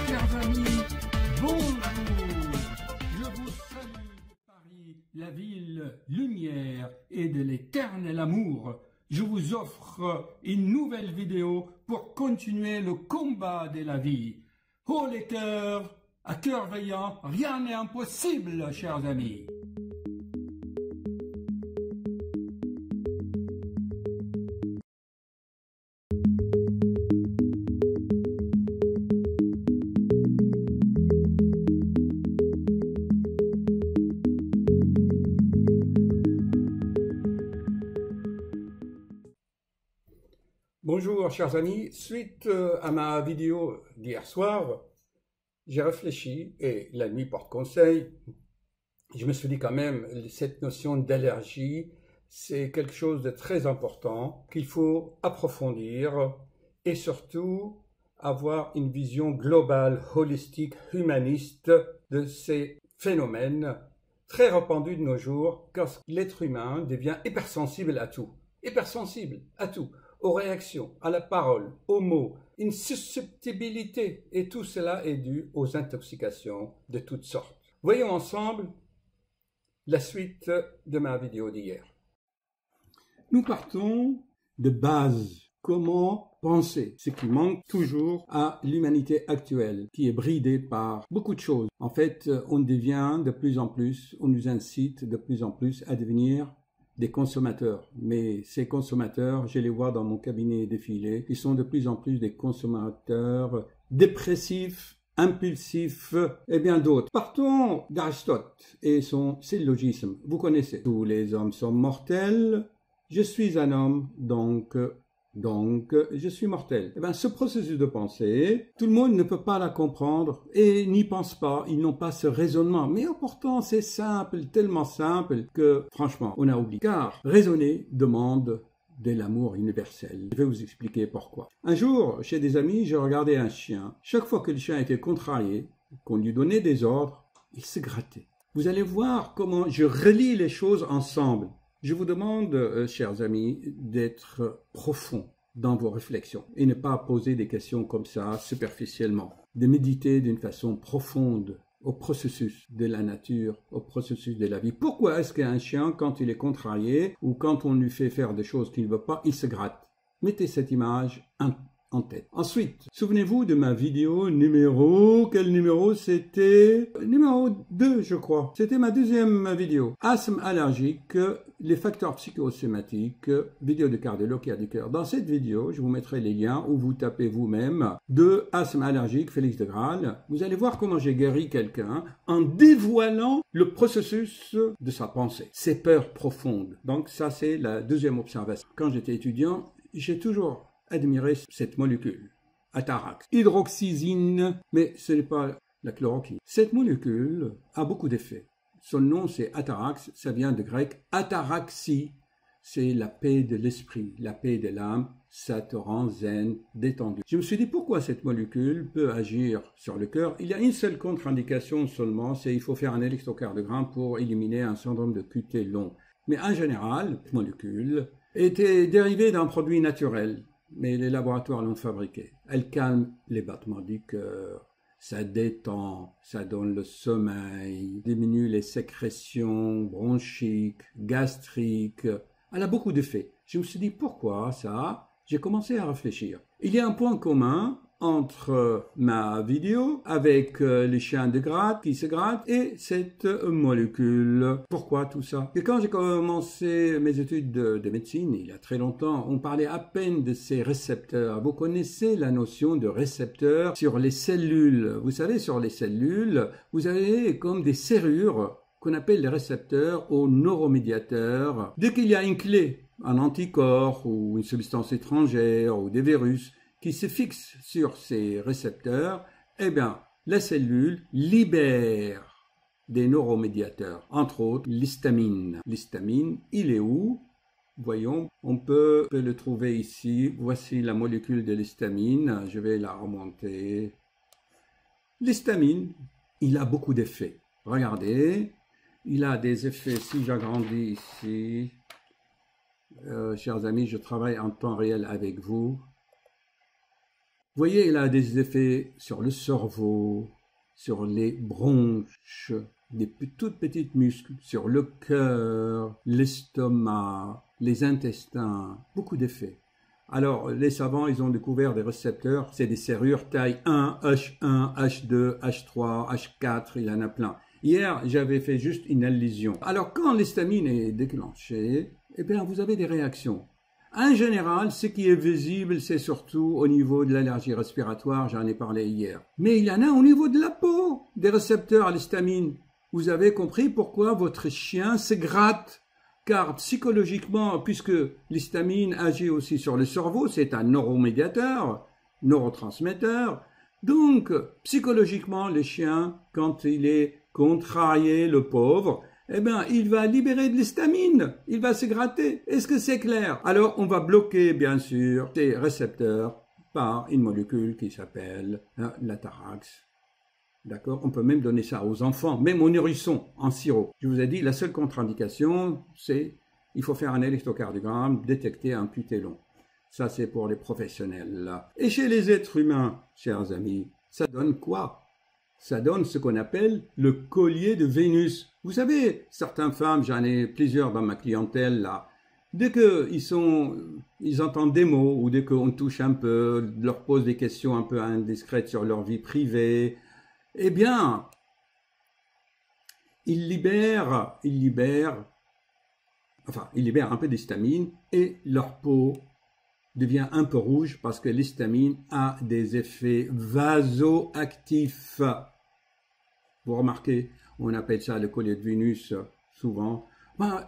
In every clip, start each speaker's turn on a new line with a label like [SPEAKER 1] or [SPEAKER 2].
[SPEAKER 1] Chers amis, bonjour. Je vous salue de Paris, la ville lumière et de l'éternel amour. Je vous offre une nouvelle vidéo pour continuer le combat de la vie. Oh les cœurs, à cœur veillant, rien n'est impossible, chers amis. Bonjour chers amis, suite à ma vidéo d'hier soir, j'ai réfléchi et la nuit porte conseil. Je me suis dit quand même, cette notion d'allergie, c'est quelque chose de très important qu'il faut approfondir et surtout avoir une vision globale, holistique, humaniste de ces phénomènes très répandus de nos jours quand l'être humain devient hypersensible à tout. Hypersensible à tout. Aux réactions, à la parole, aux mots, une susceptibilité, et tout cela est dû aux intoxications de toutes sortes. Voyons ensemble la suite de ma vidéo d'hier. Nous partons de base. Comment penser? Ce qui manque toujours à l'humanité actuelle, qui est bridée par beaucoup de choses. En fait, on devient de plus en plus, on nous incite de plus en plus à devenir des consommateurs, mais ces consommateurs, je les vois dans mon cabinet défiler, ils sont de plus en plus des consommateurs dépressifs, impulsifs et bien d'autres. Partons d'Aristote et son syllogisme. Vous connaissez, tous les hommes sont mortels, je suis un homme, donc je suis mortel. Eh bien, ce processus de pensée, tout le monde ne peut pas la comprendre et n'y pense pas, ils n'ont pas ce raisonnement. Mais pourtant, c'est simple, tellement simple que, franchement, on a oublié. Car raisonner demande de l'amour universel. Je vais vous expliquer pourquoi. Un jour, chez des amis, je regardais un chien. Chaque fois que le chien était contrarié, qu'on lui donnait des ordres, il se grattait. Vous allez voir comment je relie les choses ensemble. Je vous demande, chers amis, d'être profond dans vos réflexions et ne pas poser des questions comme ça superficiellement. De méditer d'une façon profonde au processus de la nature, au processus de la vie. Pourquoi est-ce qu'un chien, quand il est contrarié ou quand on lui fait faire des choses qu'il ne veut pas, il se gratte? Mettez cette image en tête. Ensuite, souvenez-vous de ma vidéo numéro, quel numéro c'était? Numéro 2, je crois. C'était ma deuxième vidéo. Asthme allergique, les facteurs psychosomatiques, vidéo de cardiologue qui a du cœur. Dans cette vidéo, je vous mettrai les liens où vous tapez vous-même de asthme allergique, Félix de Graal. Vous allez voir comment j'ai guéri quelqu'un en dévoilant le processus de sa pensée, ses peurs profondes. Donc ça, c'est la deuxième observation. Quand j'étais étudiant, j'ai toujours admirer cette molécule, atarax, hydroxysine, mais ce n'est pas la chloroquine. Cette molécule a beaucoup d'effets. Son nom c'est atarax, ça vient de grec ataraxie, c'est la paix de l'esprit, la paix de l'âme, ça te rend zen, détendu. Je me suis dit pourquoi cette molécule peut agir sur le cœur. Il y a une seule contre-indication seulement, c'est il faut faire un électrocardiogramme pour éliminer un syndrome de QT long. Mais en général, cette molécule était dérivée d'un produit naturel. Mais les laboratoires l'ont fabriquée. Elle calme les battements du cœur, ça détend, ça donne le sommeil, diminue les sécrétions bronchiques, gastriques. Elle a beaucoup d'effets. Je me suis dit pourquoi ça? J'ai commencé à réfléchir. Il y a un point commun entre ma vidéo avec les chiens de gratte qui se grattent et cette molécule. Pourquoi tout ça? Et quand j'ai commencé mes études de médecine, il y a très longtemps, on parlait à peine de ces récepteurs. Vous connaissez la notion de récepteurs sur les cellules. Vous savez, sur les cellules, vous avez comme des serrures qu'on appelle les récepteurs aux neuromédiateurs. Dès qu'il y a une clé, un anticorps ou une substance étrangère ou des virus, qui se fixe sur ces récepteurs, eh bien, la cellule libère des neuromédiateurs, entre autres l'histamine. L'histamine, il est où? Voyons, on peut le trouver ici. Voici la molécule de l'histamine. Je vais la remonter. L'histamine, il a beaucoup d'effets. Regardez, il a des effets, si j'agrandis ici, chers amis, je travaille en temps réel avec vous. Vous voyez, il a des effets sur le cerveau, sur les bronches, des toutes petites muscles, sur le cœur, l'estomac, les intestins, beaucoup d'effets. Alors, les savants, ils ont découvert des récepteurs, c'est des serrures taille 1, H1, H2, H3, H4, il y en a plein. Hier, j'avais fait juste une allusion. Alors, quand l'histamine est déclenchée, eh bien, vous avez des réactions. En général, ce qui est visible, c'est surtout au niveau de l'allergie respiratoire, j'en ai parlé hier. Mais il y en a au niveau de la peau, des récepteurs à l'histamine. Vous avez compris pourquoi votre chien se gratte. Car psychologiquement, puisque l'histamine agit aussi sur le cerveau, c'est un neuromédiateur, neurotransmetteur. Donc, psychologiquement, le chien, quand il est contrarié, le pauvre, eh bien, il va libérer de l'histamine, il va se gratter. Est-ce que c'est clair? Alors, on va bloquer, bien sûr, ces récepteurs par une molécule qui s'appelle l'atarax. D'accord? On peut même donner ça aux enfants, même aux nourrissons, en sirop. Je vous ai dit, la seule contre-indication, c'est il faut faire un électrocardiogramme, détecter un putélon. Ça, c'est pour les professionnels. Et chez les êtres humains, chers amis, ça donne quoi? Ça donne ce qu'on appelle le collier de Vénus. Vous savez, certaines femmes, j'en ai plusieurs dans ma clientèle, là, dès qu'ils entendent des mots, ou dès qu'on touche un peu, leur pose des questions un peu indiscrètes sur leur vie privée, eh bien, il libère un peu d'histamine et leur peau devient un peu rouge parce que l'histamine a des effets vasoactifs. Vous remarquez, on appelle ça le collier de Vénus souvent.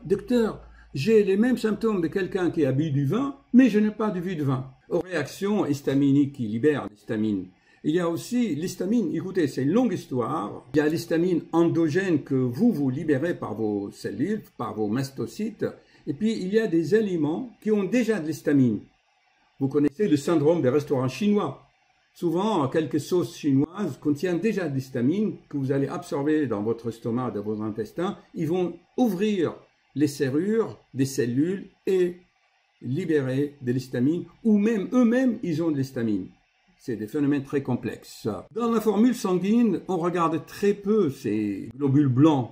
[SPEAKER 1] Docteur, j'ai les mêmes symptômes de quelqu'un qui a bu du vin, mais je n'ai pas bu de vin. Aux réactions histaminiques qui libèrent l'histamine. Il y a aussi l'histamine, écoutez, c'est une longue histoire. Il y a l'histamine endogène que vous libérez par vos cellules, par vos mastocytes. Et puis, il y a des aliments qui ont déjà de l'histamine. Vous connaissez le syndrome des restaurants chinois. Souvent, quelques sauces chinoises contiennent déjà de l'histamine que vous allez absorber dans votre estomac, dans vos intestins. Ils vont ouvrir les serrures des cellules et libérer de l'histamine, ou même eux-mêmes, ils ont de l'histamine. C'est des phénomènes très complexes. Dans la formule sanguine, on regarde très peu ces globules blancs.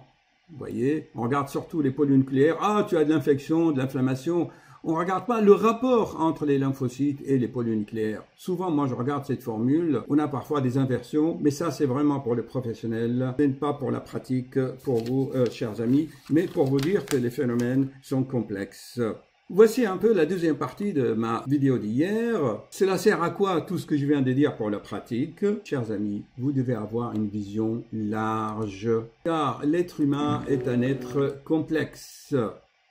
[SPEAKER 1] Vous voyez, on regarde surtout les polynucléaires. Ah, tu as de l'infection, de l'inflammation. On ne regarde pas le rapport entre les lymphocytes et les polynucléaires. Souvent, moi, je regarde cette formule. On a parfois des inversions, mais ça, c'est vraiment pour les professionnels. Ce n'est pas pour la pratique, pour vous, chers amis, mais pour vous dire que les phénomènes sont complexes. Voici un peu la deuxième partie de ma vidéo d'hier. Cela sert à quoi tout ce que je viens de dire pour la pratique? Chers amis, vous devez avoir une vision large, car l'être humain est un être complexe.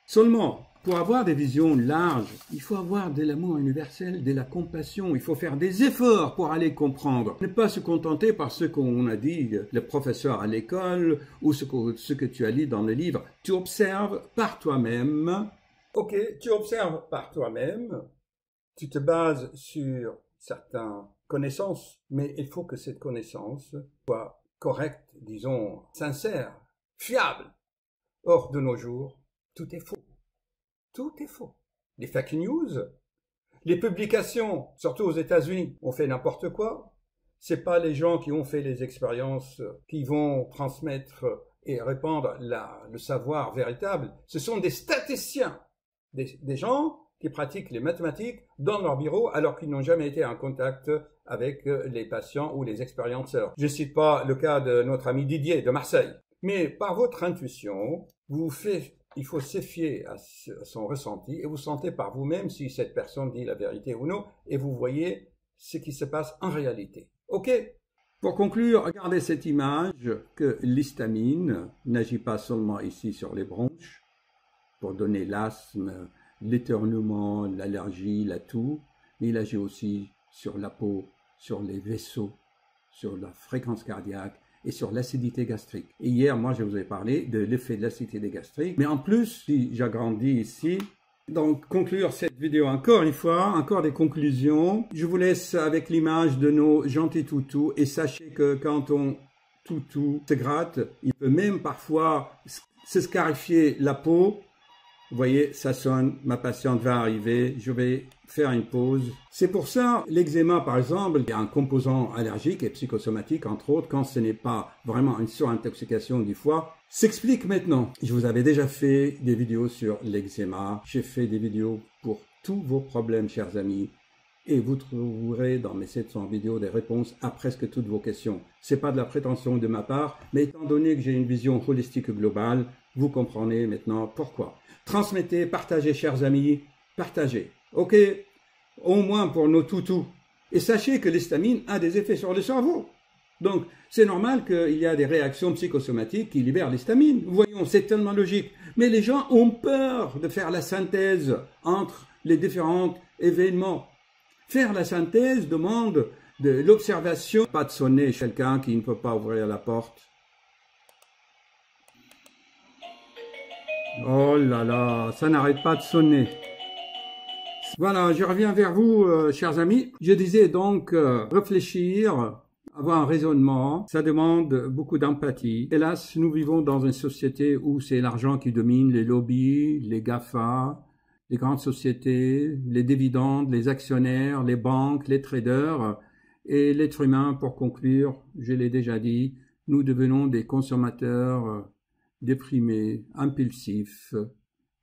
[SPEAKER 1] Seulement, pour avoir des visions larges, il faut avoir de l'amour universel, de la compassion, il faut faire des efforts pour aller comprendre. Ne pas se contenter par ce qu'on a dit, le professeur à l'école, ou ce que tu as lu dans le livre. Tu observes par toi-même. Ok, tu observes par toi-même, tu te bases sur certaines connaissances, mais il faut que cette connaissance soit correcte, disons, sincère, fiable. Or, de nos jours, tout est faux. Tout est faux. Les fake news, les publications, surtout aux États-Unis, on fait n'importe quoi. C'est pas les gens qui ont fait les expériences qui vont transmettre et répandre le savoir véritable. Ce sont des statisticiens. Des gens qui pratiquent les mathématiques dans leur bureau alors qu'ils n'ont jamais été en contact avec les patients ou les expérienceurs. Je ne cite pas le cas de notre ami Didier de Marseille. Mais par votre intuition, il faut se fier à son ressenti et vous sentez par vous-même si cette personne dit la vérité ou non et vous voyez ce qui se passe en réalité. Ok? Pour conclure, regardez cette image que l'histamine n'agit pas seulement ici sur les bronches, pour donner l'asthme, l'éternuement, l'allergie, la toux, mais il agit aussi sur la peau, sur les vaisseaux, sur la fréquence cardiaque et sur l'acidité gastrique. Et hier, moi, je vous ai parlé de l'effet de l'acidité gastrique, mais en plus, si j'agrandis ici, donc conclure cette vidéo encore une fois, encore des conclusions. Je vous laisse avec l'image de nos gentils toutous et sachez que quand on toutou se gratte, il peut même parfois se scarifier la peau. Vous voyez, ça sonne, ma patiente va arriver, je vais faire une pause. C'est pour ça, l'eczéma, par exemple, il y a un composant allergique et psychosomatique, entre autres, quand ce n'est pas vraiment une surintoxication du foie, s'explique maintenant. Je vous avais déjà fait des vidéos sur l'eczéma. J'ai fait des vidéos pour tous vos problèmes, chers amis. Et vous trouverez dans mes 700 vidéos des réponses à presque toutes vos questions. C'est pas de la prétention de ma part, mais étant donné que j'ai une vision holistique globale, vous comprenez maintenant pourquoi. Transmettez, partagez, chers amis, partagez. Ok? Au moins pour nos toutous. Et sachez que l'histamine a des effets sur le cerveau. Donc, c'est normal qu'il y a des réactions psychosomatiques qui libèrent l'histamine. Voyons, c'est tellement logique. Mais les gens ont peur de faire la synthèse entre les différents événements. Faire la synthèse demande de l'observation, pas de sonner chez quelqu'un qui ne peut pas ouvrir la porte. Oh là là, ça n'arrête pas de sonner. Voilà, je reviens vers vous, chers amis. Je disais donc, réfléchir, avoir un raisonnement, ça demande beaucoup d'empathie. Hélas, nous vivons dans une société où c'est l'argent qui domine, les lobbies, les GAFA, les grandes sociétés, les dividendes, les actionnaires, les banques, les traders et l'être humain, pour conclure, je l'ai déjà dit, nous devenons des consommateurs déprimés, impulsifs,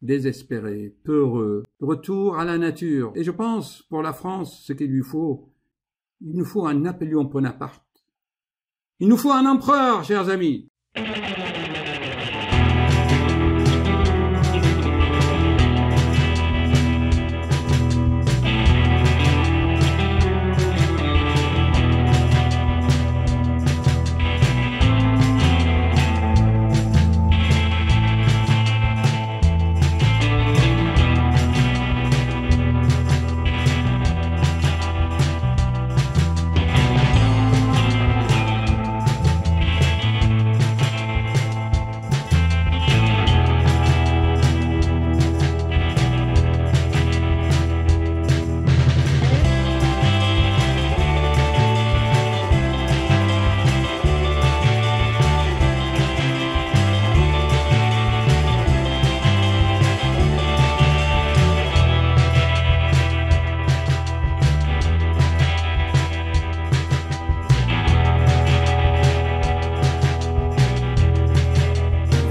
[SPEAKER 1] désespérés, peureux, retour à la nature. Et je pense, pour la France, ce qu'il nous faut un Napoléon Bonaparte. Il nous faut un empereur, chers amis.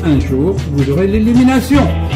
[SPEAKER 1] Un jour, vous aurez l'élimination.